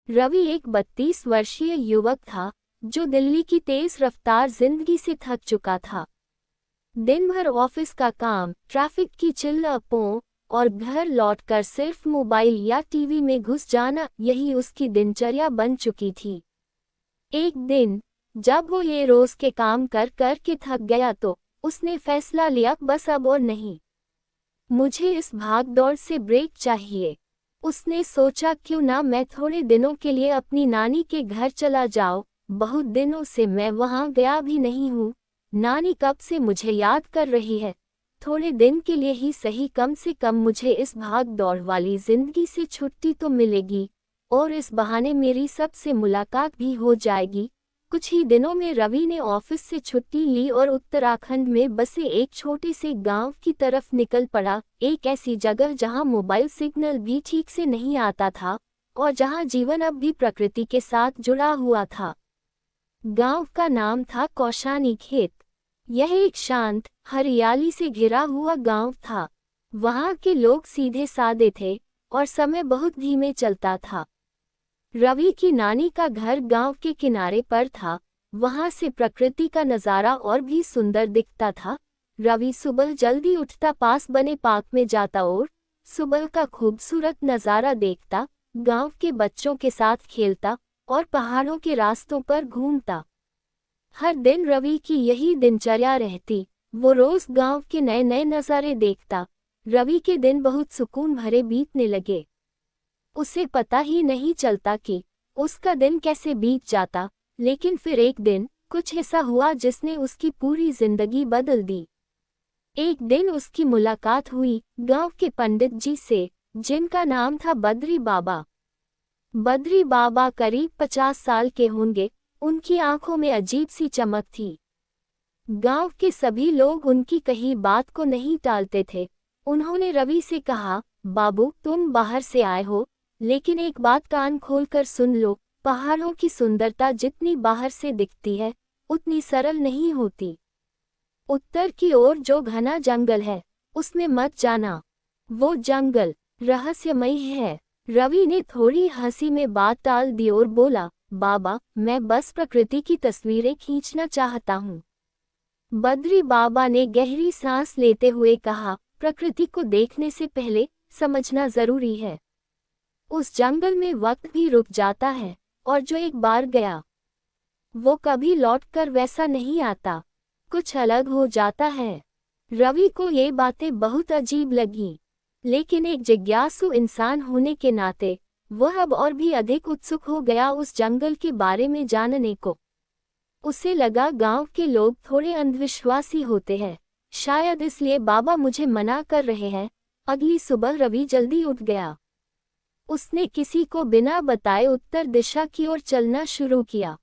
रवि एक 32 वर्षीय युवक था जो दिल्ली की तेज रफ्तार जिंदगी से थक चुका था। दिन भर ऑफिस का काम, ट्रैफिक की चिल्लापों और घर लौटकर सिर्फ मोबाइल या टीवी में घुस जाना, यही उसकी दिनचर्या बन चुकी थी। एक दिन जब वो ये रोज के काम कर कर के थक गया तो उसने फैसला लिया, बस अब और नहीं, मुझे इस भागदौड़ से ब्रेक चाहिए। उसने सोचा, क्यों ना मैं थोड़े दिनों के लिए अपनी नानी के घर चला जाऊं। बहुत दिनों से मैं वहां गया भी नहीं हूं। नानी कब से मुझे याद कर रही है। थोड़े दिन के लिए ही सही, कम से कम मुझे इस भाग दौड़ वाली जिंदगी से छुट्टी तो मिलेगी और इस बहाने मेरी सबसे मुलाकात भी हो जाएगी। कुछ ही दिनों में रवि ने ऑफिस से छुट्टी ली और उत्तराखंड में बसे एक छोटे से गांव की तरफ निकल पड़ा। एक ऐसी जगह जहां मोबाइल सिग्नल भी ठीक से नहीं आता था और जहां जीवन अब भी प्रकृति के साथ जुड़ा हुआ था। गांव का नाम था कौशानी खेत। यह एक शांत, हरियाली से घिरा हुआ गांव था। वहां के लोग सीधे सादे थे और समय बहुत धीमे चलता था। रवि की नानी का घर गांव के किनारे पर था। वहां से प्रकृति का नजारा और भी सुंदर दिखता था। रवि सुबह जल्दी उठता, पास बने पार्क में जाता और सुबह का खूबसूरत नजारा देखता, गांव के बच्चों के साथ खेलता और पहाड़ों के रास्तों पर घूमता। हर दिन रवि की यही दिनचर्या रहती। वो रोज गांव के नए नए नज़ारे देखता। रवि के दिन बहुत सुकून भरे बीतने लगे। उसे पता ही नहीं चलता कि उसका दिन कैसे बीत जाता। लेकिन फिर एक दिन कुछ ऐसा हुआ जिसने उसकी पूरी जिंदगी बदल दी। एक दिन उसकी मुलाकात हुई गांव के पंडित जी से, जिनका नाम था बद्री बाबा। बद्री बाबा करीब 50 साल के होंगे। उनकी आंखों में अजीब सी चमक थी। गांव के सभी लोग उनकी कही बात को नहीं टालते थे। उन्होंने रवि से कहा, बाबू, तुम बाहर से आए हो, लेकिन एक बात कान खोलकर सुन लो। पहाड़ों की सुंदरता जितनी बाहर से दिखती है उतनी सरल नहीं होती। उत्तर की ओर जो घना जंगल है उसमें मत जाना। वो जंगल रहस्यमय है। रवि ने थोड़ी हंसी में बात टाल दी और बोला, बाबा, मैं बस प्रकृति की तस्वीरें खींचना चाहता हूँ। बद्री बाबा ने गहरी सांस लेते हुए कहा, प्रकृति को देखने से पहले समझना जरूरी है। उस जंगल में वक्त भी रुक जाता है और जो एक बार गया वो कभी लौटकर वैसा नहीं आता, कुछ अलग हो जाता है। रवि को ये बातें बहुत अजीब लगीं, लेकिन एक जिज्ञासु इंसान होने के नाते वह अब और भी अधिक उत्सुक हो गया उस जंगल के बारे में जानने को। उसे लगा, गांव के लोग थोड़े अंधविश्वासी होते हैं, शायद इसलिए बाबा मुझे मना कर रहे हैं। अगली सुबह रवि जल्दी उठ गया। उसने किसी को बिना बताए उत्तर दिशा की ओर चलना शुरू किया।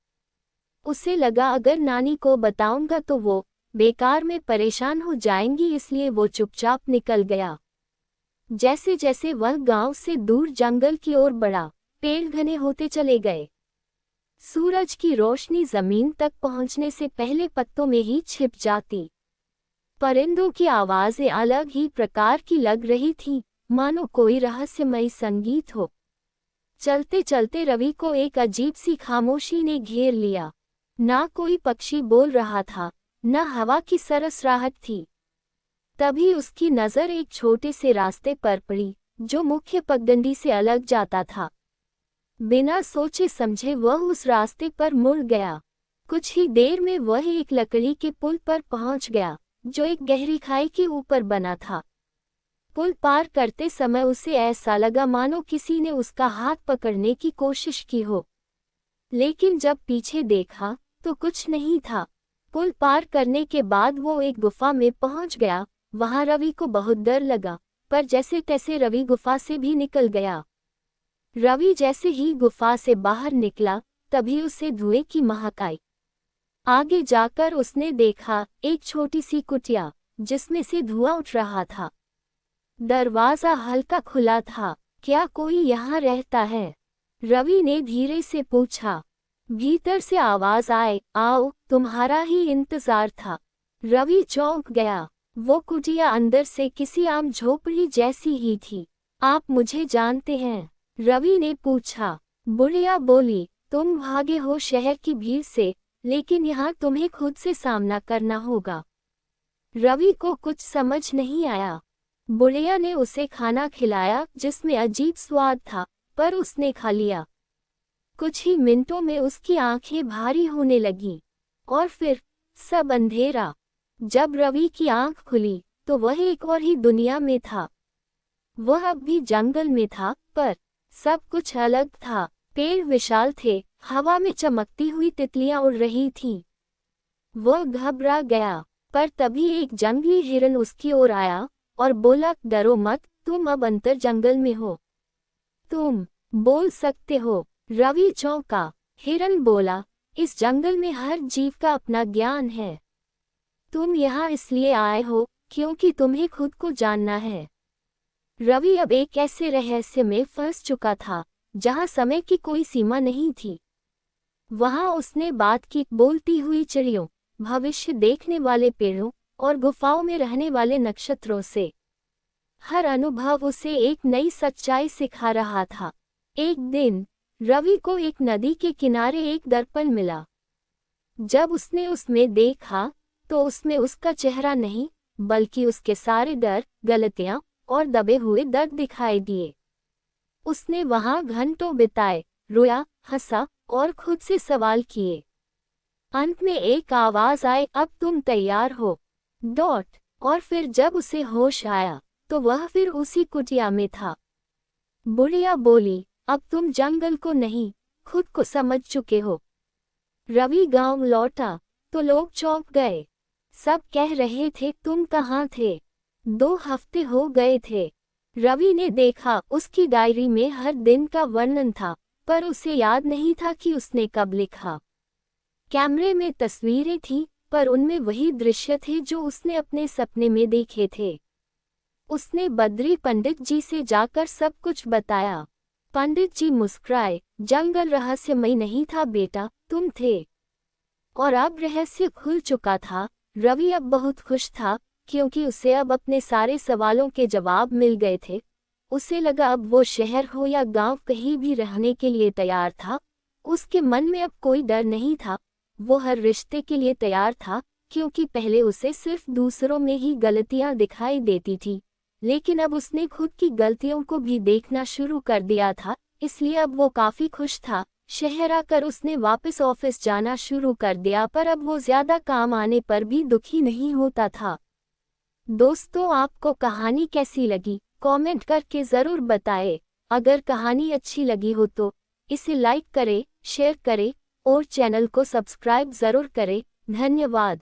उसे लगा, अगर नानी को बताऊंगा तो वो बेकार में परेशान हो जाएंगी, इसलिए वो चुपचाप निकल गया। जैसे जैसे वह गांव से दूर जंगल की ओर बढ़ा, पेड़ घने होते चले गए। सूरज की रोशनी जमीन तक पहुंचने से पहले पत्तों में ही छिप जाती। परिंदों की आवाजें अलग ही प्रकार की लग रही थीं, मानो कोई रहस्यमय संगीत हो। चलते चलते रवि को एक अजीब सी खामोशी ने घेर लिया। ना कोई पक्षी बोल रहा था, न हवा की सरसराहट थी। तभी उसकी नज़र एक छोटे से रास्ते पर पड़ी जो मुख्य पगडंडी से अलग जाता था। बिना सोचे समझे वह उस रास्ते पर मुड़ गया। कुछ ही देर में वह एक लकड़ी के पुल पर पहुंच गया जो एक गहरी खाई के ऊपर बना था। पुल पार करते समय उसे ऐसा लगा मानो किसी ने उसका हाथ पकड़ने की कोशिश की हो, लेकिन जब पीछे देखा तो कुछ नहीं था। पुल पार करने के बाद वो एक गुफा में पहुंच गया। वहां रवि को बहुत डर लगा, पर जैसे तैसे रवि गुफा से भी निकल गया। रवि जैसे ही गुफा से बाहर निकला तभी उसे धुएं की महक आई। आगे जाकर उसने देखा एक छोटी सी कुटिया जिसमें से धुआं उठ रहा था। दरवाजा हल्का खुला था। क्या कोई यहाँ रहता है? रवि ने धीरे से पूछा। भीतर से आवाज आए, आओ, तुम्हारा ही इंतजार था। रवि चौंक गया। वो कुटिया अंदर से किसी आम झोपड़ी जैसी ही थी। आप मुझे जानते हैं? रवि ने पूछा। बुढ़िया बोली, तुम भागे हो शहर की भीड़ से, लेकिन यहाँ तुम्हें खुद से सामना करना होगा। रवि को कुछ समझ नहीं आया। बुढ़िया ने उसे खाना खिलाया जिसमें अजीब स्वाद था, पर उसने खा लिया। कुछ ही मिनटों में उसकी आंखें भारी होने लगीं, और फिर सब अंधेरा। जब रवि की आंख खुली तो वह एक और ही दुनिया में था। वह अब भी जंगल में था, पर सब कुछ अलग था। पेड़ विशाल थे, हवा में चमकती हुई तितलियां उड़ रही थीं। वह घबरा गया, पर तभी एक जंगली हिरन उसकी ओर आया और बोला, डरो मत, तुम अब अंतर जंगल में हो। तुम बोल सकते हो। रवि चौंका। हिरन बोला, इस जंगल में हर जीव का अपना ज्ञान है। तुम यहाँ इसलिए आए हो क्योंकि तुम्हें खुद को जानना है। रवि अब एक ऐसे रहस्य में फंस चुका था जहाँ समय की कोई सीमा नहीं थी। वहाँ उसने बात की बोलती हुई चिड़ियों, भविष्य देखने वाले पेड़ों और गुफाओं में रहने वाले नक्षत्रों से। हर अनुभव उसे एक नई सच्चाई सिखा रहा था। एक दिन रवि को एक नदी के किनारे एक दर्पण मिला। जब उसने उसमें देखा तो उसमें उसका चेहरा नहीं, बल्कि उसके सारे डर, गलतियां और दबे हुए दर्द दिखाई दिए। उसने वहां घंटों बिताए, रोया, हंसा और खुद से सवाल किए। अंत में एक आवाज आई, अब तुम तैयार हो। और फिर जब उसे होश आया तो वह फिर उसी कुटिया में था। बुढ़िया बोली, अब तुम जंगल को नहीं, खुद को समझ चुके हो। रवि गांव लौटा तो लोग चौंक गए। सब कह रहे थे, तुम कहाँ थे? 2 हफ्ते हो गए थे। रवि ने देखा, उसकी डायरी में हर दिन का वर्णन था, पर उसे याद नहीं था कि उसने कब लिखा। कैमरे में तस्वीरें थीं, पर उनमें वही दृश्य थे जो उसने अपने सपने में देखे थे। उसने बद्री पंडित जी से जाकर सब कुछ बताया। पंडित जी मुस्कुराए, जंगल रहस्यमय नहीं था बेटा, तुम थे। और अब रहस्य खुल चुका था। रवि अब बहुत खुश था, क्योंकि उसे अब अपने सारे सवालों के जवाब मिल गए थे। उसे लगा अब वो शहर हो या गांव, कहीं भी रहने के लिए तैयार था। उसके मन में अब कोई डर नहीं था। वो हर रिश्ते के लिए तैयार था, क्योंकि पहले उसे सिर्फ दूसरों में ही गलतियां दिखाई देती थी, लेकिन अब उसने खुद की गलतियों को भी देखना शुरू कर दिया था। इसलिए अब वो काफी खुश था। शहर आकर उसने वापस ऑफिस जाना शुरू कर दिया, पर अब वो ज्यादा काम आने पर भी दुखी नहीं होता था। दोस्तों, आपको कहानी कैसी लगी कमेंट करके ज़रूर बताएं। अगर कहानी अच्छी लगी हो तो इसे लाइक करें, शेयर करें और चैनल को सब्सक्राइब ज़रूर करें। धन्यवाद।